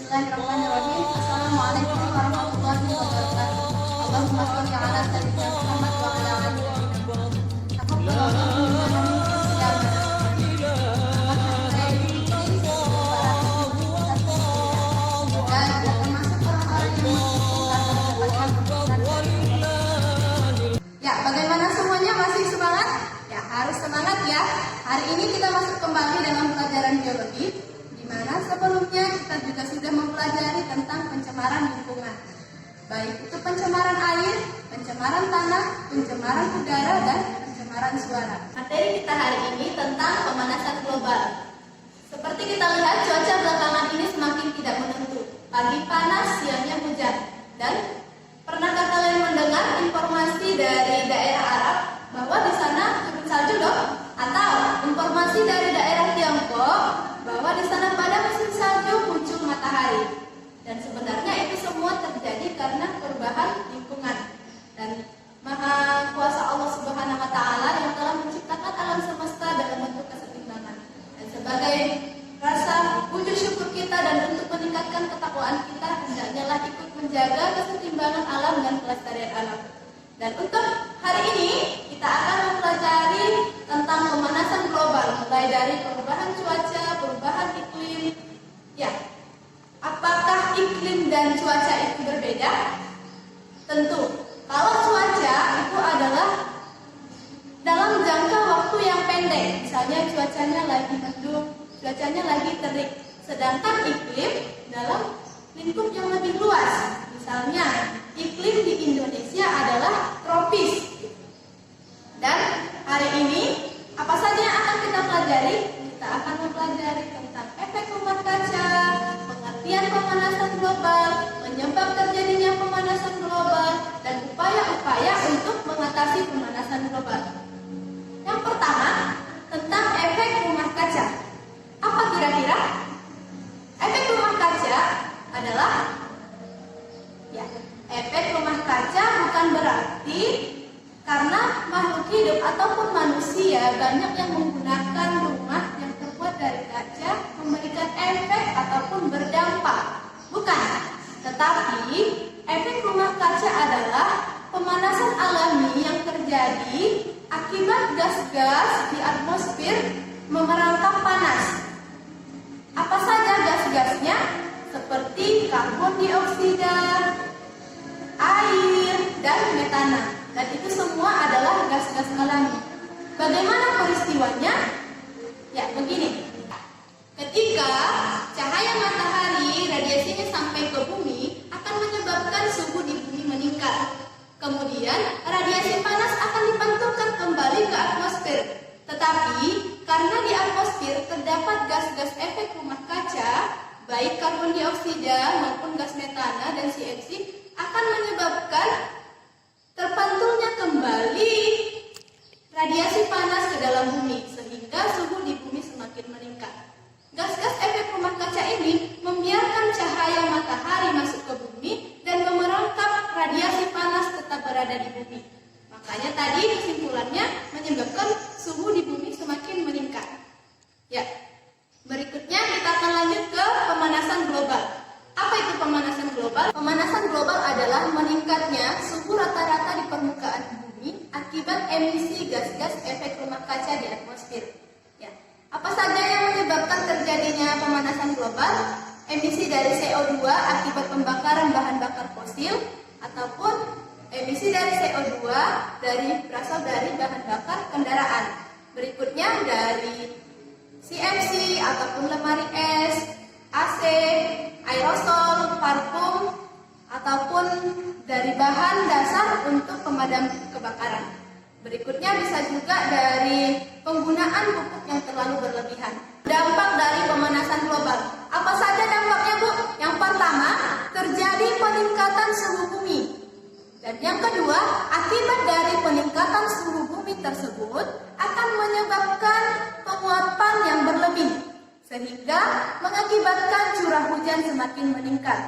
Bismillahirrahmanirrahim. Assalamualaikum warahmatullahi wabarakatuh. Allahumma sholli ala sayyidina Muhammad wa ala ali Ya, bagaimana semuanya? Masih semangat? Ya, harus semangat ya. Hari ini kita masuk kembali dalam pelajaran biologi, di mana sebelumnya kita juga sudah mempelajari tentang pencemaran lingkungan. Baik itu pencemaran air, pencemaran tanah, pencemaran udara, dan pencemaran suara. Materi kita hari ini tentang pemanasan global. Seperti kita lihat, cuaca belakangan ini semakin tidak menentu. Pagi panas, siangnya hujan. Dan pernahkah kalian mendengar informasi dari daerah Arab bahwa di sana turun salju loh? Atau informasi dari daerah Tiongkok bahwa di sana pada musim salju muncul matahari. Dan sebenarnya itu semua terjadi karena perubahan lingkungan. Dan Maha Kuasa Allah Subhanahu wa Ta'ala yang telah menciptakan alam semesta dalam bentuk keseimbangan. Dan sebagai rasa wujud syukur kita dan untuk meningkatkan ketakwaan kita, hendaknya ikut menjaga keseimbangan alam dan kelestarian alam. Dan untuk hari ini kita akan mempelajari tentang pemanasan global, mulai dari perubahan cuaca, perubahan iklim. Ya, apakah iklim dan cuaca itu berbeda? Tentu. Kalau cuaca itu adalah dalam jangka waktu yang pendek, misalnya cuacanya lagi mendung, cuacanya lagi terik. Sedangkan iklim dalam lingkup yang lebih luas. Misalnya, iklim di Indonesia adalah tropis. Dan hari ini, apa saja yang akan kita pelajari? Kita akan mempelajari tentang efek rumah kaca, pengertian pemanasan global, penyebab terjadinya pemanasan global, dan upaya-upaya untuk mengatasi pemanasan global. Yang pertama, tentang efek rumah kaca. Apa kira-kira? Efek rumah kaca adalah efek rumah kaca bukan berarti karena makhluk hidup ataupun manusia banyak yang menggunakan rumah yang terbuat dari kaca memberikan efek ataupun berdampak. Bukan. Tetapi efek rumah kaca adalah pemanasan alami yang terjadi akibat gas-gas di atmosfer memerangkap panas. Apa saja gas-gasnya? Seperti karbon dioksida, air, dan metana. Dan itu semua adalah gas-gas alami. Bagaimana peristiwanya? Ya, begini. Ketika cahaya matahari radiasinya sampai ke bumi akan menyebabkan suhu di bumi meningkat. Kemudian radiasi panas akan dipantulkan kembali ke atmosfer. Tetapi karena di atmosfer terdapat gas-gas efek rumah kaca, baik karbon dioksida maupun gas metana dan CFC, akan menyebabkan terpantulnya kembali radiasi panas ke dalam bumi, sehingga suhu di bumi semakin meningkat. Gas-gas efek rumah kaca ini membiarkan cahaya matahari masuk ke bumi dan memerangkap radiasi panas tetap berada di bumi. Makanya tadi kesimpulannya menyebabkan suhu di bumi semakin meningkat. Ya, berikutnya kita akan lanjut ke pemanasan global. Apa itu pemanasan global? Pemanasan global adalah meningkatnya suhu rata-rata di permukaan bumi akibat emisi gas-gas efek rumah kaca di atmosfer. Ya. Apa saja yang menyebabkan terjadinya pemanasan global? Emisi dari CO2 akibat pembakaran bahan bakar fosil, ataupun emisi dari CO2 berasal dari bahan bakar kendaraan. Berikutnya dari CFC ataupun lemari es, AC, aerosol, parfum, ataupun dari bahan dasar untuk pemadam kebakaran. Berikutnya bisa juga dari penggunaan pupuk yang terlalu berlebihan. Dampak dari pemanasan global. Apa saja dampaknya, Bu? Yang pertama, terjadi peningkatan suhu bumi. Dan yang kedua, akibat dari peningkatan suhu bumi tersebut akan menyebabkan penguapan yang berlebih, sehingga mengakibatkan curah hujan semakin meningkat.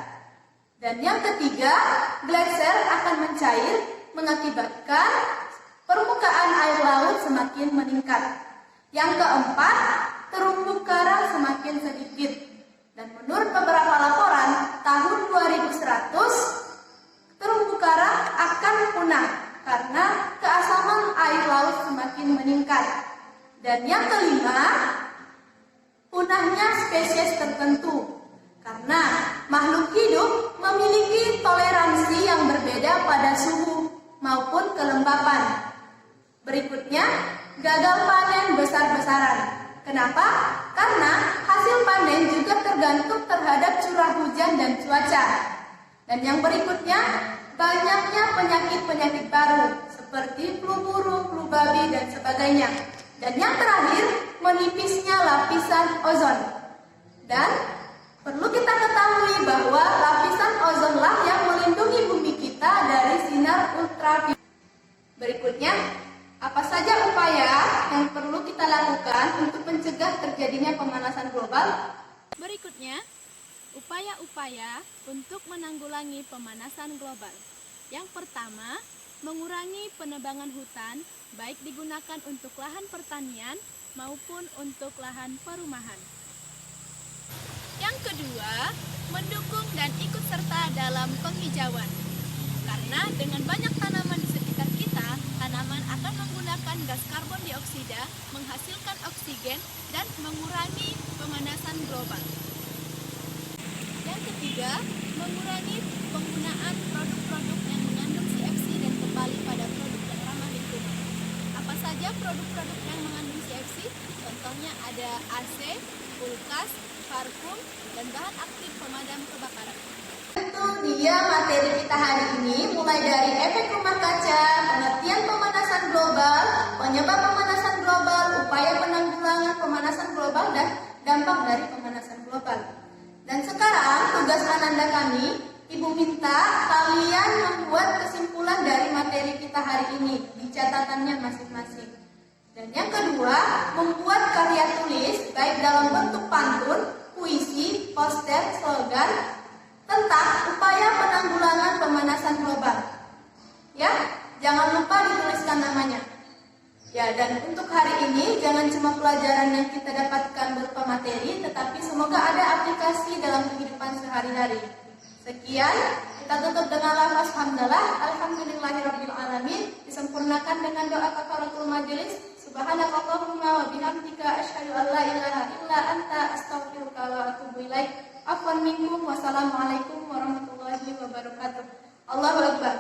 Dan yang ketiga, gletser akan mencair, mengakibatkan permukaan air laut semakin meningkat. Yang keempat, terumbu karang semakin sedikit. Dan menurut beberapa laporan, Dan yang kelima, punahnya spesies tertentu. Karena makhluk hidup memiliki toleransi yang berbeda pada suhu maupun kelembapan. Berikutnya, gagal panen besar-besaran. Kenapa? Karena hasil panen juga tergantung terhadap curah hujan dan cuaca. Dan yang berikutnya, banyaknya penyakit-penyakit baru seperti flu burung, flu babi, dan sebagainya. Dan yang terakhir, menipisnya lapisan ozon. Dan perlu kita ketahui bahwa lapisan ozonlah yang melindungi bumi kita dari sinar ultraviolet. Berikutnya, apa saja upaya yang perlu kita lakukan untuk mencegah terjadinya pemanasan global? Berikutnya, upaya-upaya untuk menanggulangi pemanasan global. Yang pertama, mengurangi penebangan hutan, baik digunakan untuk lahan pertanian maupun untuk lahan perumahan. Yang kedua, mendukung dan ikut serta dalam penghijauan. Karena dengan banyak tanaman di sekitar kita, tanaman akan menggunakan gas karbon dioksida, menghasilkan oksigen, dan mengurangi pemanasan global. Yang ketiga, mengurangi penggunaan produk-produk yang mengandung CFC dan kembali pada produk yang ramah lingkungan. Apa saja produk-produk yang mengandung CFC? Contohnya ada AC, kulkas, parfum, dan bahan aktif pemadam kebakaran. Itu dia materi kita hari ini, mulai dari efek rumah kaca, pengertian pemanasan global, penyebab pemanasan global, upaya penanggulangan pemanasan global, dan dampak dari pemanasan global. Dan sekarang tugas Ananda kami, Ibu minta kalian membuat kesimpulan dari materi kita hari ini di catatannya masing-masing. Dan yang kedua, membuat karya tulis baik dalam bentuk pantun, puisi, poster, slogan tentang upaya penanggulangan pemanasan global. Ya, jangan lupa dituliskan namanya. Ya, dan untuk hari ini jangan cuma pelajaran yang kita dapatkan berupa materi, tetapi semoga ada aplikasi dalam kehidupan sehari-hari. Sekian, kita tutup dengan lafaz hamdalah, alhamdulillahirabbil alamin, disempurnakan dengan doa kafaratul majelis. Subhanakallahumma wa bihamdika asyhadu an la ilaha illa anta astaghfiruka wa atubu ilaik. Afwan minkum, wassalamualaikum warahmatullahi wabarakatuh. Allahu akbar.